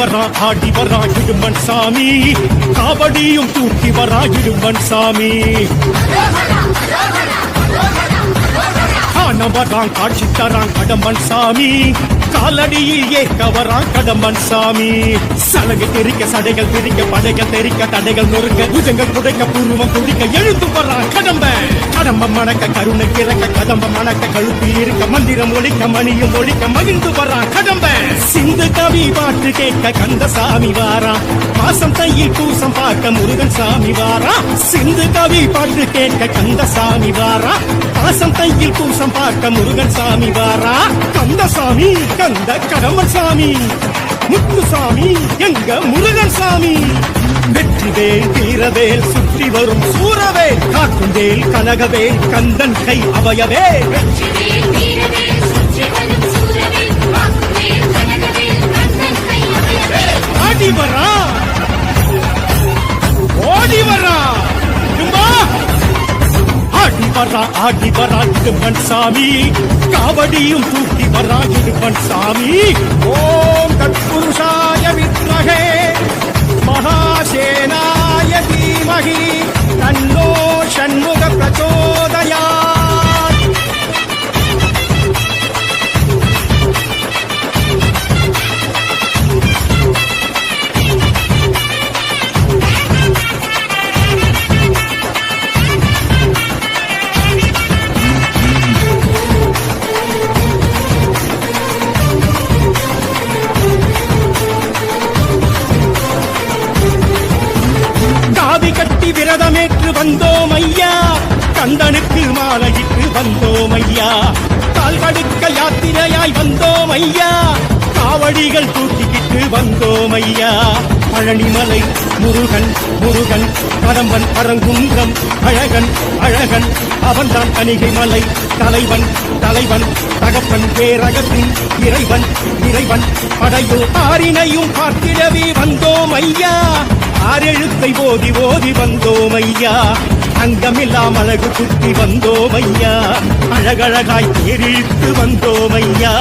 ஆடி வரா இடும்பன் சாமி, காவடியும் தூக்கி வரா இடும்பன் சாமி. காணவரான் காட்சி தரான் கடம்பன் சாமி, காலடியில் ஏற்க வரான் கடம்பன் சாமி. சலகை தெரிக்க சடைகள் தெரிக்க படைகள் தெரிக்க தடைகள் நொறுக்க புஜங்கள் குடைக்க பூர்வம் குடிக்க எழுந்து வரான் கடம்பன். கடம்பம் மணக்க கருணை கிறக்க கதம்பம் மணக்க கழுத்தில் இருக்க மந்திரம் ஒழிக்க மணியும் ஒழிக்க மகிழ்ந்து வரான் கடம்பன். சிந்து கவி பாட்டு கேட்க கந்தசாமி வாரா, மாசம் கையில் பூசம் பார்க்க முருகன் சாமி வாரா. சிந்து கவி பாட்டு கேட்க கந்தசாமி வாரா, மாசம் கையில் பூசம் பார்க்க முருகன் சாமி வாரா. கந்தசாமி கந்த கடம்பன் சாமி, முத்துசாமி எங்க முருகன் சாமி. வெற்றிவேல் வீரவேல் சுற்றி வரும் சூரவேல், காக்குந்தேல் கனகவேல் கந்தன் கை அவையவே. ஆடி வரா ஓடி வரா ஆடி வரா இடும்பன் சாமி, காவடியும் தூக்கி வரா இடும்பன் சாமி. ஓம் தத்புருஷாய வித்மஹே மகாசேனாய தீமஹி தன்னோ ஷண்முக பிரச்சோதயாத். விரதமேற்று வந்தோம் ஐயா, கந்தனுக்கு மாலையிட்டு வந்தோம் ஐயா. கால்கடுக்க யாத்திரையாய் வந்தோம் ஐயா, காவடிகள் தூக்கிக்கிட்டு வந்தோம் ஐயா. பழனிமலை முருகன் முருகன் கடம்பன் பரங்குன்றம் அழகன் அழகன், அவன்தான் கணிகை மலை தலைவன் தலைவன் தகப்பன் பேரகத்தின் இறைவன் இறைவன். படையோ ஆரினையும் பார்த்திடவே வந்தோம் ஐயா, ஆறெழுத்தை ஓதி ஓதி வந்தோம் ஐயா. அங்கமில்லாம் அழகு குத்தி வந்தோம் ஐயா, அழகழகாய் தேரிழித்து வந்தோம் ஐயா.